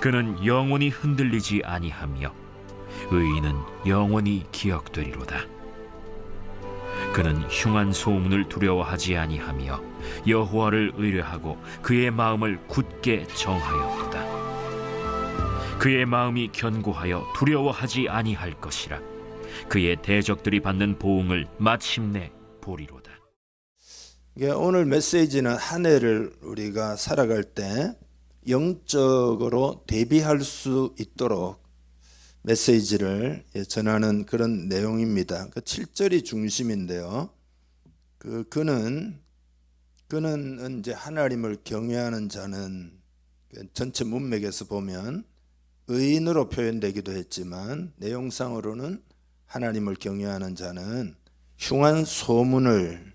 그는 영원히 흔들리지 아니하며 의인은 영원히 기억되리로다. 그는 흉한 소문을 두려워하지 아니하며 여호와를 의뢰하고 그의 마음을 굳게 정하였도다. 그의 마음이 견고하여 두려워하지 아니할 것이라. 그의 대적들이 받는 보응을 마침내 보리로다. 오늘 메시지는 한 해를 우리가 살아갈 때 영적으로 대비할 수 있도록 메시지를 전하는 그런 내용입니다. 그 7절이 중심인데요. 그는 이제 하나님을 경외하는 자는 전체 문맥에서 보면 의인으로 표현되기도 했지만 내용상으로는 하나님을 경외하는 자는 흉한 소문은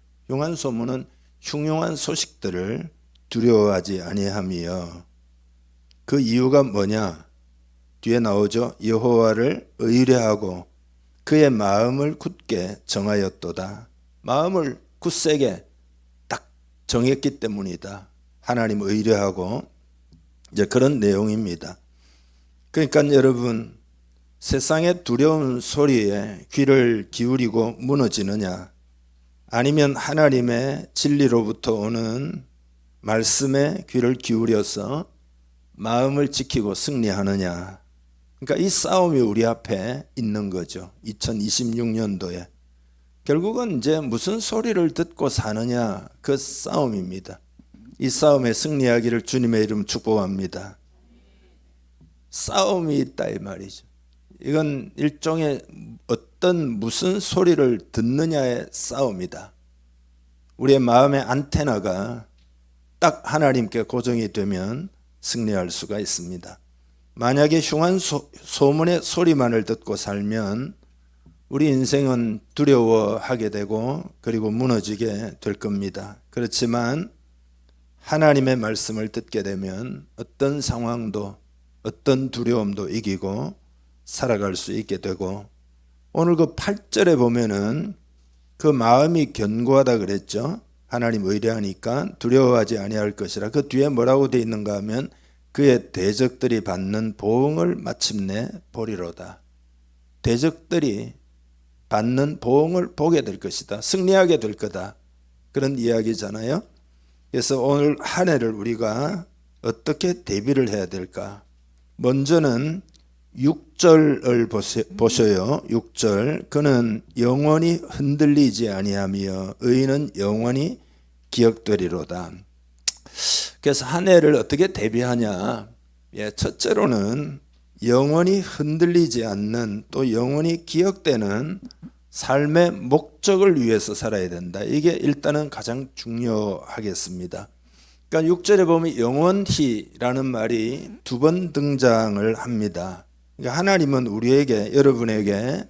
흉흉한 소식들을 두려워하지 아니하며, 그 이유가 뭐냐? 뒤에 나오죠. 여호와를 의뢰하고 그의 마음을 굳게 정하였도다. 마음을 굳세게 딱 정했기 때문이다. 하나님 의뢰하고 이제 그런 내용입니다. 그러니까 여러분, 세상의 두려운 소리에 귀를 기울이고 무너지느냐, 아니면 하나님의 진리로부터 오는 말씀에 귀를 기울여서 마음을 지키고 승리하느냐. 그러니까 이 싸움이 우리 앞에 있는 거죠. 2026년도에 결국은 이제 무슨 소리를 듣고 사느냐, 그 싸움입니다. 이 싸움에 승리하기를 주님의 이름 축복합니다. 싸움이 있다 이 말이죠. 이건 일종의 무슨 소리를 듣느냐의 싸움이다. 우리의 마음의 안테나가 딱 하나님께 고정이 되면 승리할 수가 있습니다. 만약에 흉한 소문의 소리만을 듣고 살면 우리 인생은 두려워하게 되고 그리고 무너지게 될 겁니다. 그렇지만 하나님의 말씀을 듣게 되면 어떤 상황도 어떤 두려움도 이기고 살아갈 수 있게 되고, 오늘 그 8절에 보면은 그 마음이 견고하다 그랬죠. 하나님 의뢰하니까 두려워하지 아니할 것이라. 그 뒤에 뭐라고 되어 있는가 하면 그의 대적들이 받는 보응을 마침내 보리로다. 대적들이 받는 보응을 보게 될 것이다. 승리하게 될 거다. 그런 이야기잖아요. 그래서 오늘 한 해를 우리가 어떻게 대비를 해야 될까? 먼저는 6절을 보셔요. 6절. 그는 영원히 흔들리지 아니하며 의인은 영원히 기억되리로다. 그래서 한 해를 어떻게 대비하냐? 첫째로는 영원히 흔들리지 않는, 또 영원히 기억되는 삶의 목적을 위해서 살아야 된다. 이게 일단은 가장 중요하겠습니다. 그러니까 6절에 보면 영원히라는 말이 2번 등장을 합니다. 그러니까 하나님은 우리에게, 여러분에게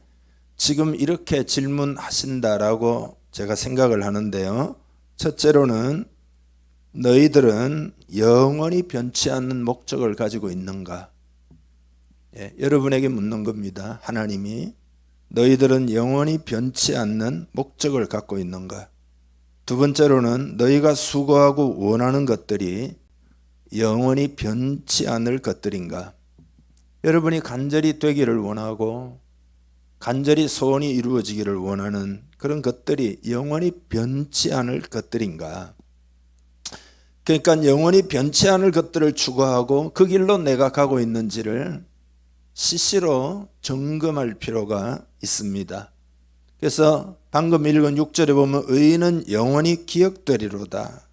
지금 이렇게 질문하신다라고 제가 생각을 하는데요. 첫째로는 너희들은 영원히 변치 않는 목적을 가지고 있는가? 여러분에게 묻는 겁니다. 하나님이 너희들은 영원히 변치 않는 목적을 갖고 있는가? 두 번째로는 너희가 수고하고 원하는 것들이 영원히 변치 않을 것들인가? 여러분이 간절히 되기를 원하고 간절히 소원이 이루어지기를 원하는 그런 것들이 영원히 변치 않을 것들인가? 그러니까 영원히 변치 않을 것들을 추구하고 그 길로 내가 가고 있는지를 시시로 점검할 필요가 있습니다. 그래서 방금 읽은 6절에 보면 의인은 영원히 기억되리로다.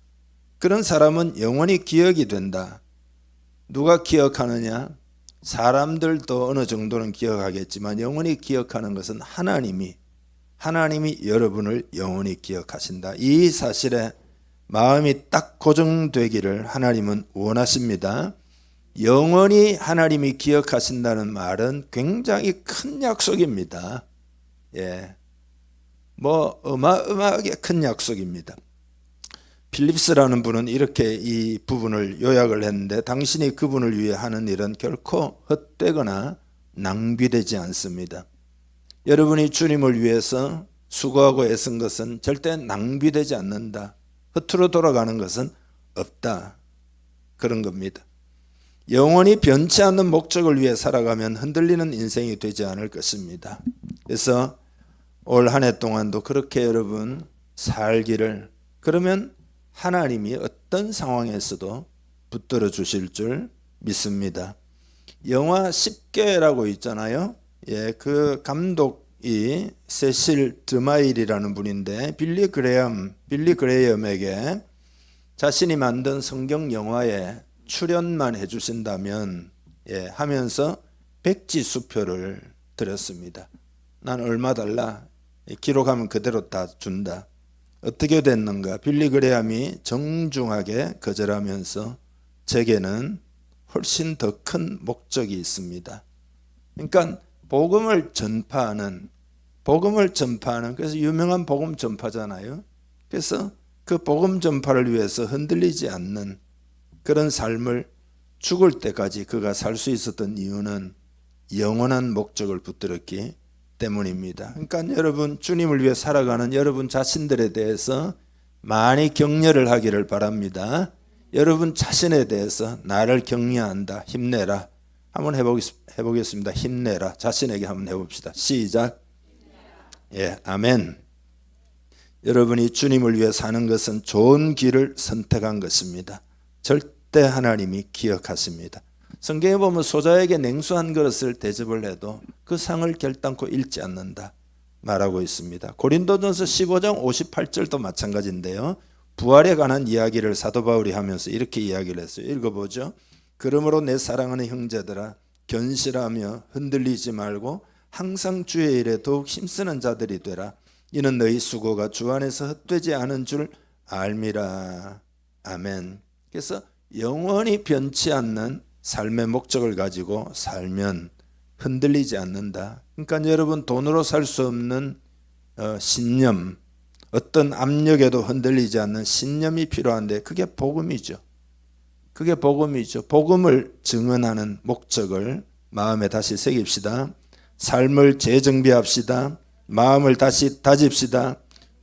그런 사람은 영원히 기억이 된다. 누가 기억하느냐? 사람들도 어느 정도는 기억하겠지만 영원히 기억하는 것은 하나님이 여러분을 영원히 기억하신다. 이 사실에 마음이 딱 고정되기를 하나님은 원하십니다. 영원히 하나님이 기억하신다는 말은 굉장히 큰 약속입니다. 어마어마하게 큰 약속입니다. 필립스라는 분은 이렇게 이 부분을 요약을 했는데, 당신이 그분을 위해 하는 일은 결코 헛되거나 낭비되지 않습니다. 여러분이 주님을 위해서 수고하고 애쓴 것은 절대 낭비되지 않는다. 허투루 돌아가는 것은 없다. 그런 겁니다. 영원히 변치 않는 목적을 위해 살아가면 흔들리는 인생이 되지 않을 것입니다. 그래서 올 한 해 동안도 그렇게 여러분 살기를, 그러면 하나님이 어떤 상황에서도 붙들어 주실 줄 믿습니다. 영화 10개라고 있잖아요. 예, 그 감독이 세실 드마일이라는 분인데 빌리 그레이엄에게 자신이 만든 성경 영화에 출연만 해주신다면 하면서 백지 수표를 드렸습니다. 난 얼마 달라. 기록하면 그대로 다 준다. 어떻게 됐는가? 빌리 그레이엄이 정중하게 거절하면서 제게는 훨씬 더 큰 목적이 있습니다. 그러니까 복음을 전파하는 그래서 유명한 복음 전파잖아요. 그래서 그 복음 전파를 위해서 흔들리지 않는 그런 삶을 죽을 때까지 그가 살 수 있었던 이유는 영원한 목적을 붙들었기 때문입니다. 그러니까 여러분 주님을 위해 살아가는 여러분 자신들에 대해서 많이 격려를 하기를 바랍니다. 여러분 자신에 대해서 나를 격려한다. 힘내라. 한번 해보겠습니다. 힘내라. 자신에게 한번 해봅시다. 시작. 예, 아멘. 여러분이 주님을 위해 사는 것은 좋은 길을 선택한 것입니다. 절대 하나님이 기억하십니다. 성경에 보면 소자에게 냉수 한 그릇을 대접을 해도 그 상을 결단코 잃지 않는다 말하고 있습니다. 고린도전서 15장 58절도 마찬가지인데요. 부활에 관한 이야기를 사도 바울이 하면서 이렇게 이야기를 했어요. 읽어보죠. 그러므로 내 사랑하는 형제들아 견실하며 흔들리지 말고 항상 주의 일에 더욱 힘쓰는 자들이 되라. 이는 너희 수고가 주 안에서 헛되지 않은 줄 알미라. 아멘. 그래서 영원히 변치 않는 삶의 목적을 가지고 살면 흔들리지 않는다. 그러니까 여러분 돈으로 살 수 없는 신념, 어떤 압력에도 흔들리지 않는 신념이 필요한데 그게 복음이죠. 그게 복음이죠. 복음을 증언하는 목적을 마음에 다시 새깁시다. 삶을 재정비합시다. 마음을 다시 다집시다.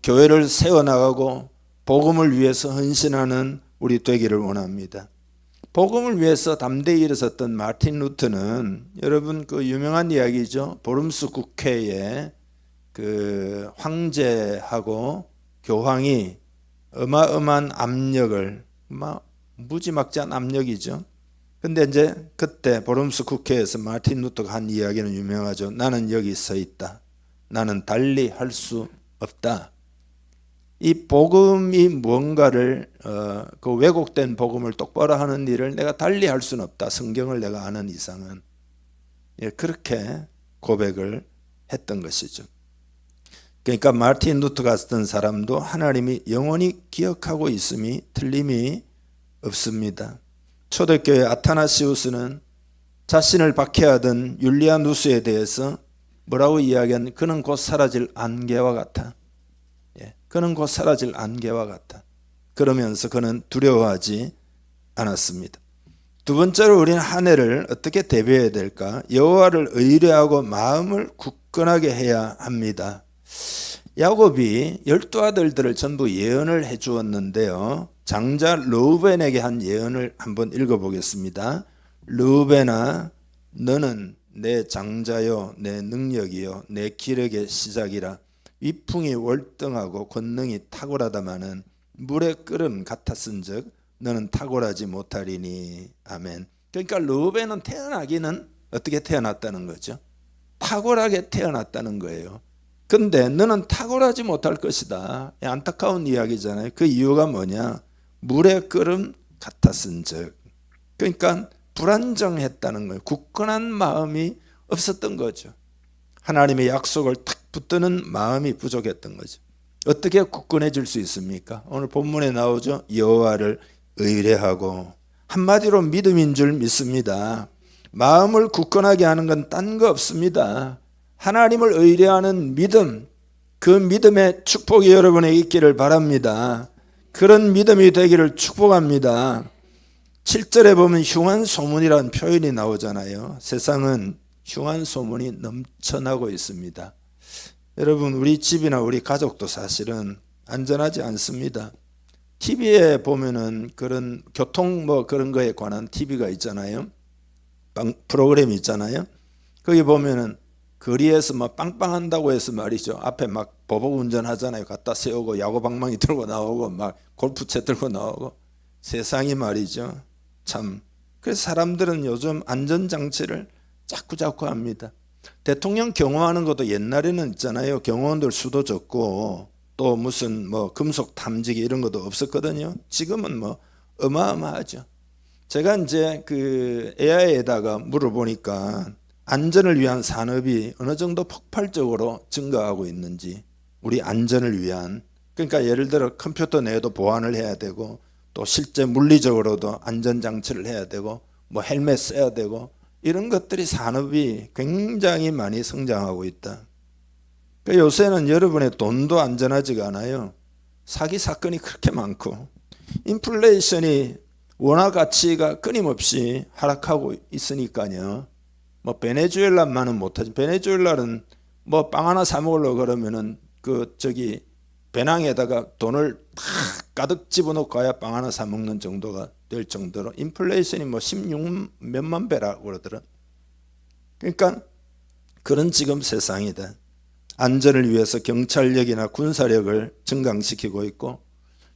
교회를 세워나가고 복음을 위해서 헌신하는 우리 되기를 원합니다. 복음을 위해서 담대히 일어섰던 마틴 루터는 여러분 그 유명한 이야기죠. 보름스 국회에 그 황제하고 교황이 어마어마한 압력을 무지막지한 압력이죠. 근데 이제 그때 보름스 국회에서 마틴 루터가 한 이야기는 유명하죠. 나는 여기 서 있다. 나는 달리 할 수 없다. 이 복음이 뭔가를 그 왜곡된 복음을 똑바로 하는 일을 내가 달리 할 수는 없다. 성경을 내가 아는 이상은. 그렇게 고백을 했던 것이죠. 그러니까 마틴 루터가 쓰던 사람도 하나님이 영원히 기억하고 있음이 틀림이 없습니다. 초대교회 아타나시우스는 자신을 박해하던 율리아누스에 대해서 뭐라고 이야기한? 그는 곧 사라질 안개와 같아. 그는 곧 사라질 안개와 같아. 그러면서 그는 두려워하지 않았습니다. 두 번째로 우리는 한 해를 어떻게 대비해야 될까? 여호와를 의뢰하고 마음을 굳건하게 해야 합니다. 야곱이 12아들들을 전부 예언을 해 주었는데요. 장자 르우벤에게 한 예언을 한번 읽어보겠습니다. 르우벤아 너는 내 장자요 내 능력이요 내 기력의 시작이라. 위풍이 월등하고 권능이 탁월하다마는 물의 끓음 같았은즉 너는 탁월하지 못하리니. 아멘. 그러니까 르우벤은 태어나기는 어떻게 태어났다는 거죠? 탁월하게 태어났다는 거예요. 근데 너는 탁월하지 못할 것이다. 안타까운 이야기잖아요. 그 이유가 뭐냐? 물의 끓음 같았은즉. 그러니까 불안정했다는 거예요. 굳건한 마음이 없었던 거죠. 하나님의 약속을 탁 붙드는 마음이 부족했던 거죠. 어떻게 굳건해질 수 있습니까? 오늘 본문에 나오죠. 여호와를 의뢰하고. 한마디로 믿음인 줄 믿습니다. 마음을 굳건하게 하는 건 딴 거 없습니다. 하나님을 의뢰하는 믿음, 그 믿음의 축복이 여러분에게 있기를 바랍니다. 그런 믿음이 되기를 축복합니다. 7절에 보면 흉한 소문이라는 표현이 나오잖아요. 세상은 흉한 소문이 넘쳐나고 있습니다. 여러분 우리 집이나 우리 가족도 사실은 안전하지 않습니다. TV에 보면은 그런 교통 그런 거에 관한 TV가 있잖아요. 프로그램이 있잖아요. 거기 보면은 거리에서 막 빵빵한다고 해서 말이죠. 앞에 막 보복 운전하잖아요. 갖다 세우고 야구방망이 들고 나오고 막 골프채 들고 나오고 세상이 말이죠. 참. 그래서 사람들은 요즘 안전장치를 자꾸 합니다. 대통령 경호하는 것도 옛날에는 있잖아요. 경호원들 수도 적고 또 무슨 뭐 금속 탐지기 이런 것도 없었거든요. 지금은 뭐 어마어마하죠. 제가 이제 그 AI에다가 물어보니까 안전을 위한 산업이 어느 정도 폭발적으로 증가하고 있는지, 우리 안전을 위한, 그러니까 예를 들어 컴퓨터 내에도 보안을 해야 되고 또 실제 물리적으로도 안전장치를 해야 되고 뭐 헬멧 써야 되고 이런 것들이 산업이 굉장히 많이 성장하고 있다. 그러니까 요새는 여러분의 돈도 안전하지가 않아요. 사기 사건이 그렇게 많고 인플레이션이 원화 가치가 끊임없이 하락하고 있으니까요. 뭐 베네수엘라만은 못하지. 베네수엘라는 뭐 빵 하나 사 먹으려고 그러면은 그 저기 배낭에다가 돈을 다 가득 집어넣고 가야 빵 하나 사 먹는 정도가 될 정도로 인플레이션이 뭐 16 몇만 배라고 그러더라. 그러니까 그런 지금 세상이다. 안전을 위해서 경찰력이나 군사력을 증강시키고 있고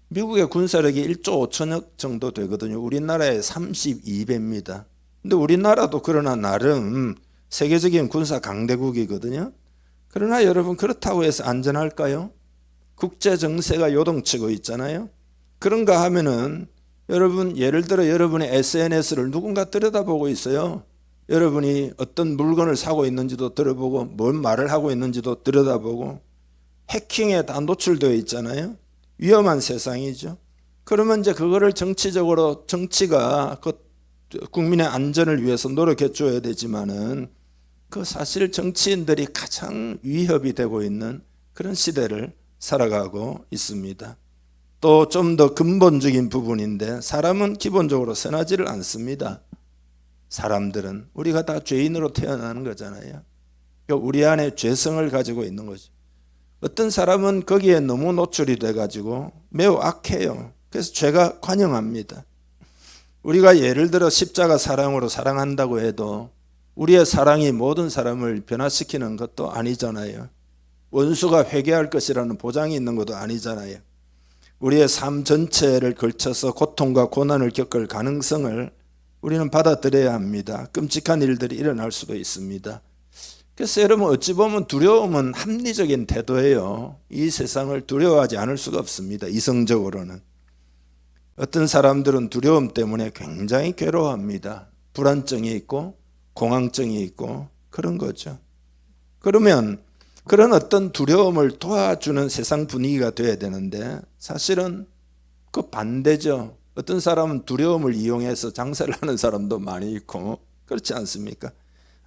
미국의 군사력이 1조 5천억 정도 되거든요. 우리나라의 32배입니다. 근데 우리나라도 그러나 나름 세계적인 군사 강대국이거든요. 그러나 여러분 그렇다고 해서 안전할까요? 국제 정세가 요동치고 있잖아요. 그런가 하면은 여러분 예를 들어 여러분의 SNS를 누군가 들여다보고 있어요. 여러분이 어떤 물건을 사고 있는지도 들어보고 뭔 말을 하고 있는지도 들여다보고 해킹에 다 노출되어 있잖아요. 위험한 세상이죠. 그러면 이제 그거를 정치적으로 정치가 그 국민의 안전을 위해서 노력해 줘야 되지만은 그 사실 정치인들이 가장 위협이 되고 있는 그런 시대를 살아가고 있습니다. 또 좀 더 근본적인 부분인데 사람은 기본적으로 선하지를 않습니다. 사람들은 우리가 다 죄인으로 태어나는 거잖아요. 그러니까 우리 안에 죄성을 가지고 있는 거죠. 어떤 사람은 거기에 너무 노출이 돼가지고 매우 악해요. 그래서 죄가 관영합니다. 우리가 예를 들어 십자가 사랑으로 사랑한다고 해도 우리의 사랑이 모든 사람을 변화시키는 것도 아니잖아요. 원수가 회개할 것이라는 보장이 있는 것도 아니잖아요. 우리의 삶 전체를 걸쳐서 고통과 고난을 겪을 가능성을 우리는 받아들여야 합니다. 끔찍한 일들이 일어날 수도 있습니다. 그래서 여러분 어찌 보면 두려움은 합리적인 태도예요. 이 세상을 두려워하지 않을 수가 없습니다. 이성적으로는. 어떤 사람들은 두려움 때문에 굉장히 괴로워합니다. 불안증이 있고 공황증이 있고 그런 거죠. 그러면 그런 어떤 두려움을 도와주는 세상 분위기가 돼야 되는데 사실은 그 반대죠. 어떤 사람은 두려움을 이용해서 장사를 하는 사람도 많이 있고 그렇지 않습니까?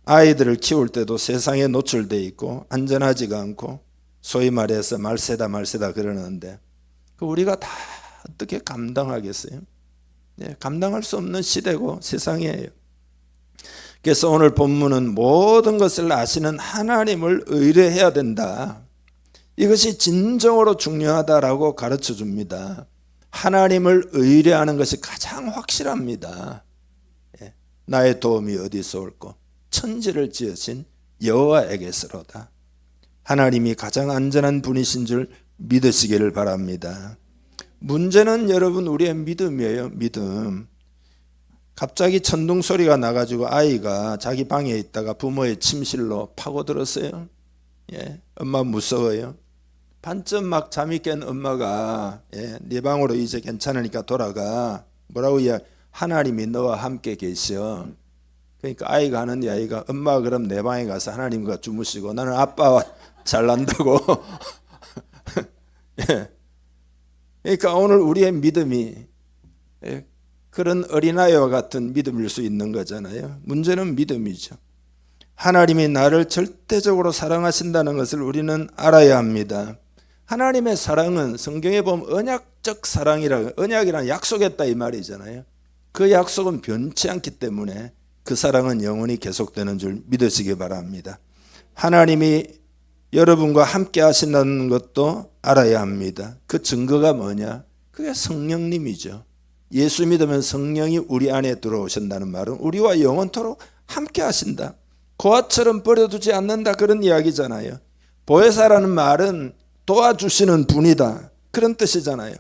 아이들을 키울 때도 세상에 노출돼 있고 안전하지가 않고 소위 말해서 말세다 그러는데 그 우리가 다 어떻게 감당하겠어요? 네, 감당할 수 없는 시대고 세상이에요. 그래서 오늘 본문은 모든 것을 아시는 하나님을 의뢰해야 된다. 이것이 진정으로 중요하다라고 가르쳐 줍니다. 하나님을 의뢰하는 것이 가장 확실합니다. 나의 도움이 어디서 올꼬? 천지를 지으신 여호와에게서로다. 하나님이 가장 안전한 분이신 줄 믿으시기를 바랍니다. 문제는 여러분 우리의 믿음이에요. 믿음. 갑자기 천둥 소리가 나가지고 아이가 자기 방에 있다가 부모의 침실로 파고들었어요. 엄마 무서워요. 반쯤 막 잠이 깬 엄마가 네 방으로 이제 괜찮으니까 돌아가. 뭐라고 하나님이 너와 함께 계셔. 그러니까 아이가 하는 이야기가 엄마 그럼 내 방에 가서 하나님과 주무시고 나는 아빠와 잘난다고. 그러니까 오늘 우리의 믿음이 그런 어린아이와 같은 믿음일 수 있는 거잖아요. 문제는 믿음이죠. 하나님이 나를 절대적으로 사랑하신다는 것을 우리는 알아야 합니다. 하나님의 사랑은 성경에 보면 언약적 사랑이라고, 언약이란 약속했다 이 말이잖아요. 그 약속은 변치 않기 때문에 그 사랑은 영원히 계속되는 줄 믿으시기 바랍니다. 하나님이 여러분과 함께 하신다는 것도 알아야 합니다. 그 증거가 뭐냐? 그게 성령님이죠. 예수 믿으면 성령이 우리 안에 들어오신다는 말은 우리와 영원토록 함께 하신다. 고아처럼 버려두지 않는다. 그런 이야기잖아요. 보혜사라는 말은 도와주시는 분이다. 그런 뜻이잖아요.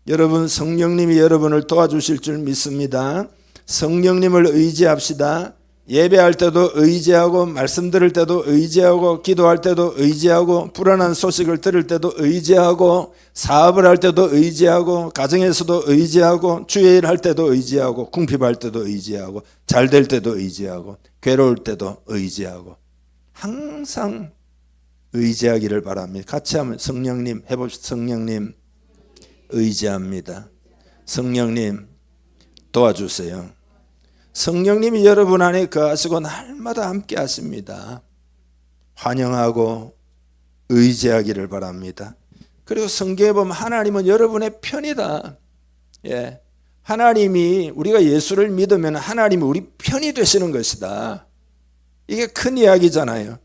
여러분, 성령님이 여러분을 도와주실 줄 믿습니다. 성령님을 의지합시다. 예배할 때도 의지하고, 말씀 들을 때도 의지하고, 기도할 때도 의지하고, 불안한 소식을 들을 때도 의지하고, 사업을 할 때도 의지하고, 가정에서도 의지하고, 주일 할 때도 의지하고, 궁핍할 때도 의지하고, 잘 될 때도 의지하고, 괴로울 때도 의지하고, 항상 의지하기를 바랍니다. 같이 하면 성령님 해봅시다. 성령님 의지합니다. 성령님 도와주세요. 성령님이 여러분 안에 거하시고 날마다 함께 하십니다. 환영하고 의지하기를 바랍니다. 그리고 성경에 보면 하나님은 여러분의 편이다. 예. 하나님이, 우리가 예수를 믿으면 하나님이 우리 편이 되시는 것이다. 이게 큰 이야기잖아요.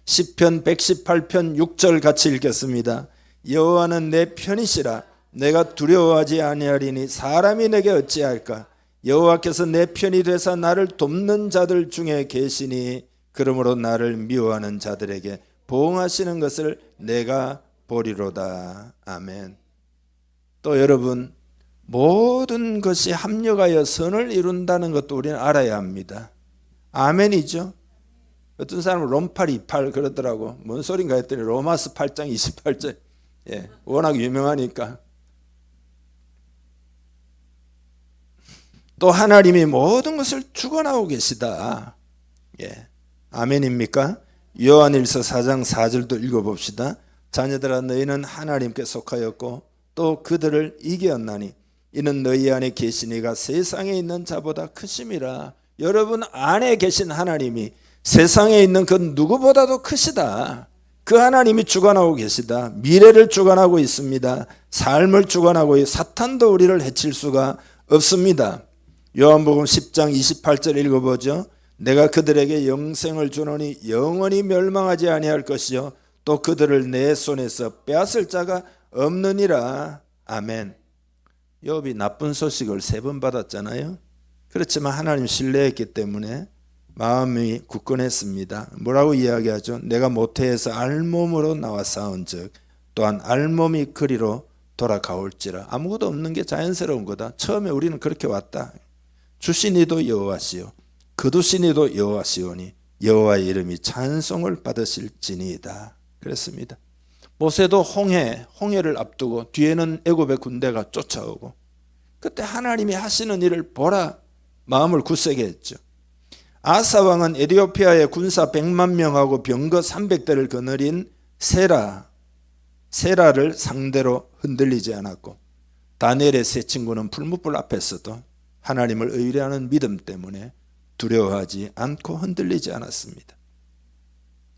시편 118편 6절 같이 읽겠습니다. 여호와는 내 편이시라. 내가 두려워하지 아니하리니 사람이 내게 어찌할까. 여호와께서 내 편이 되사 나를 돕는 자들 중에 계시니 그러므로 나를 미워하는 자들에게 보응하시는 것을 내가 보리로다. 아멘. 또 여러분, 모든 것이 합력하여 선을 이룬다는 것도 우리는 알아야 합니다. 아멘이죠. 어떤 사람은 롬8 28 그러더라고. 뭔 소린가 했더니 로마서 8장 28절. 예, 워낙 유명하니까. 또 하나님이 모든 것을 주관하고 계시다. 예, 아멘입니까? 요한일서 4장 4절도 읽어봅시다. 자녀들아, 너희는 하나님께 속하였고 또 그들을 이겼나니 이는 너희 안에 계신 이가 세상에 있는 자보다 크심이라. 여러분 안에 계신 하나님이 세상에 있는 그 누구보다도 크시다. 그 하나님이 주관하고 계시다. 미래를 주관하고 있습니다. 삶을 주관하고, 사탄도 우리를 해칠 수가 없습니다. 요한복음 10장 28절 읽어보죠. 내가 그들에게 영생을 주노니 영원히 멸망하지 아니할 것이요 또 그들을 내 손에서 빼앗을 자가 없느니라. 아멘. 욥이 나쁜 소식을 3번 받았잖아요. 그렇지만 하나님 신뢰했기 때문에 마음이 굳건했습니다. 뭐라고 이야기하죠? 내가 모태에서 알몸으로 나와 싸운즉 또한 알몸이 그리로 돌아가올지라. 아무것도 없는 게 자연스러운 거다. 처음에 우리는 그렇게 왔다. 주신 이도 여호와시요 거두신 이도 여호와시오니 여호와의 이름이 찬송을 받으실지니이다. 그랬습니다. 모세도 홍해를 앞두고 뒤에는 애굽의 군대가 쫓아오고, 그때 하나님이 하시는 일을 보라 마음을 굳세게 했죠. 아사 왕은 에티오피아의 군사 100만 명하고 병거 300대를 거느린 세라를 상대로 흔들리지 않았고, 다니엘의 세 친구는 풀무불 앞에서도 하나님을 의뢰하는 믿음 때문에 두려워하지 않고 흔들리지 않았습니다.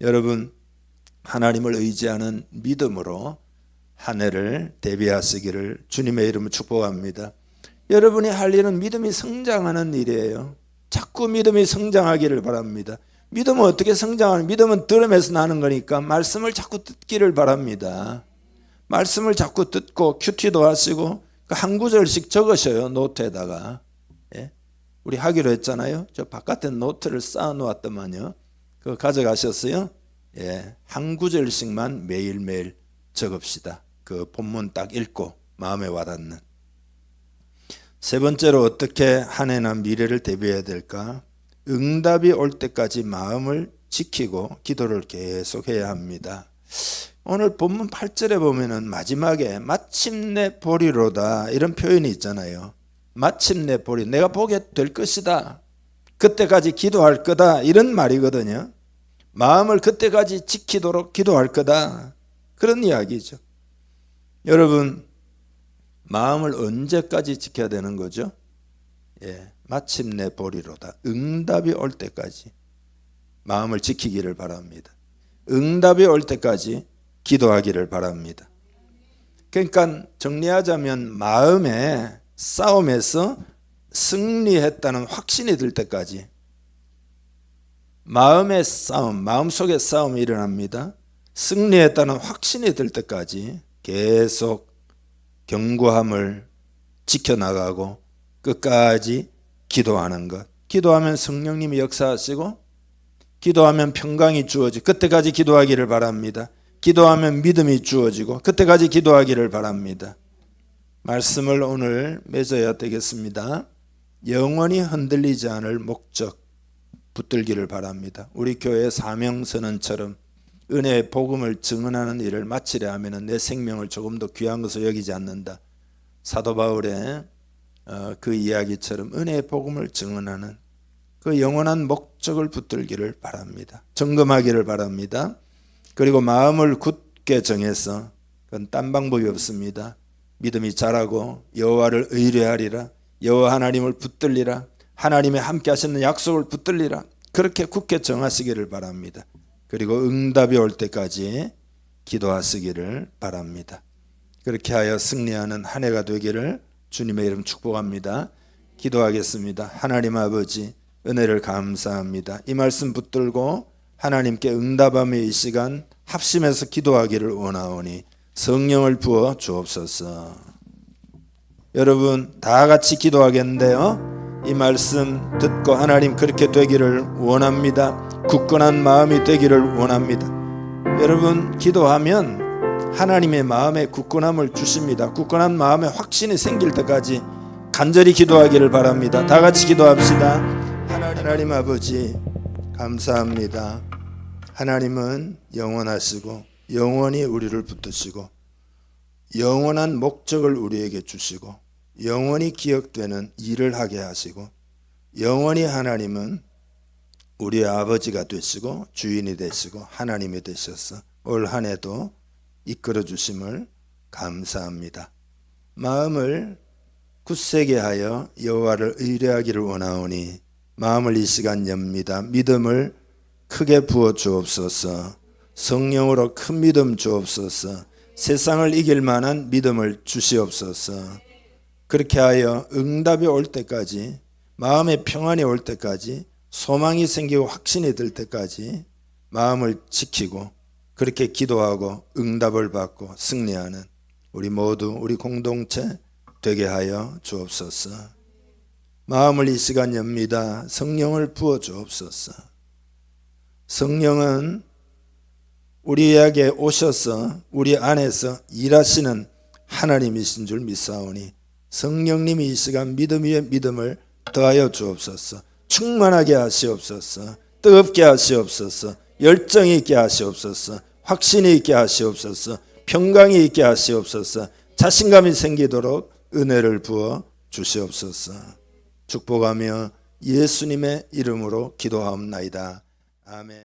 여러분, 하나님을 의지하는 믿음으로 한 해를 대비하시기를 주님의 이름으로 축복합니다. 여러분이 할 일은 믿음이 성장하는 일이에요. 자꾸 믿음이 성장하기를 바랍니다. 믿음은 어떻게 성장하는? 믿음은 들음에서 나는 거니까 말씀을 자꾸 듣기를 바랍니다. 말씀을 자꾸 듣고 큐티도 하시고 한 구절씩 적으셔요. 노트에다가. 예? 우리 하기로 했잖아요. 저 바깥에 노트를 쌓아 놓았더만요. 그거 가져가셨어요? 예, 한 구절씩만 매일매일 적읍시다. 그 본문 딱 읽고 마음에 와닿는. 세 번째로 어떻게 한 해나 미래를 대비해야 될까? 응답이 올 때까지 마음을 지키고 기도를 계속해야 합니다. 오늘 본문 8절에 보면은 마지막에 마침내 보리로다 이런 표현이 있잖아요. 마침내 보리, 내가 보게 될 것이다. 그때까지 기도할 거다 이런 말이거든요. 마음을 그때까지 지키도록 기도할 거다. 그런 이야기죠. 여러분, 마음을 언제까지 지켜야 되는 거죠? 예, 마침내 보리로다. 응답이 올 때까지 마음을 지키기를 바랍니다. 응답이 올 때까지 기도하기를 바랍니다. 그러니까 정리하자면 마음의 싸움에서 승리했다는 확신이 들 때까지, 마음의 싸움, 마음속의 싸움이 일어납니다. 승리했다는 확신이 들 때까지 계속 견고함을 지켜나가고 끝까지 기도하는 것, 기도하면 성령님이 역사하시고 기도하면 평강이 주어지고 그때까지 기도하기를 바랍니다. 기도하면 믿음이 주어지고 그때까지 기도하기를 바랍니다. 말씀을 오늘 맺어야 되겠습니다. 영원히 흔들리지 않을 목적 붙들기를 바랍니다. 우리 교회 사명선언처럼 은혜의 복음을 증언하는 일을 마치려 하면 내 생명을 조금 더 귀한 것으로 여기지 않는다. 사도 바울의 그 이야기처럼 은혜의 복음을 증언하는 그 영원한 목적을 붙들기를 바랍니다. 점검하기를 바랍니다. 그리고 마음을 굳게 정해서 그건 딴 방법이 없습니다. 믿음이 자라고 여호와를 의뢰하리라. 여호와 하나님을 붙들리라. 하나님의 함께 하시는 약속을 붙들리라. 그렇게 굳게 정하시기를 바랍니다. 그리고 응답이 올 때까지 기도하시기를 바랍니다. 그렇게 하여 승리하는 한 해가 되기를 주님의 이름 축복합니다. 기도하겠습니다. 하나님 아버지 은혜를 감사합니다. 이 말씀 붙들고 하나님께 응답하며 이 시간 합심해서 기도하기를 원하오니 성령을 부어 주옵소서. 여러분 다 같이 기도하겠는데요. 이 말씀 듣고 하나님 그렇게 되기를 원합니다. 굳건한 마음이 되기를 원합니다. 여러분 기도하면 하나님의 마음에 굳건함을 주십니다. 굳건한 마음에 확신이 생길 때까지 간절히 기도하기를 바랍니다. 다 같이 기도합시다. 하나님 아버지 감사합니다. 하나님은 영원하시고 영원히 우리를 붙드시고 영원한 목적을 우리에게 주시고 영원히 기억되는 일을 하게 하시고 영원히 하나님은 우리의 아버지가 되시고 주인이 되시고 하나님이 되셔서 올 한 해도 이끌어 주심을 감사합니다. 마음을 굳세게 하여 여호와를 의뢰하기를 원하오니 마음을 이 시간 엽니다. 믿음을 크게 부어 주옵소서. 성령으로 큰 믿음 주옵소서. 세상을 이길 만한 믿음을 주시옵소서. 그렇게 하여 응답이 올 때까지 마음의 평안이 올 때까지 소망이 생기고 확신이 들 때까지 마음을 지키고 그렇게 기도하고 응답을 받고 승리하는 우리 모두 우리 공동체 되게 하여 주옵소서. 마음을 이 시간 엽니다. 성령을 부어 주옵소서. 성령은 우리에게 오셔서 우리 안에서 일하시는 하나님이신 줄 믿사오니 성령님이 이 시간 믿음 위에 믿음을 더하여 주옵소서. 충만하게 하시옵소서. 뜨겁게 하시옵소서. 열정이 있게 하시옵소서. 확신이 있게 하시옵소서. 평강이 있게 하시옵소서. 자신감이 생기도록 은혜를 부어 주시옵소서. 축복하며 예수님의 이름으로 기도하옵나이다. 아멘.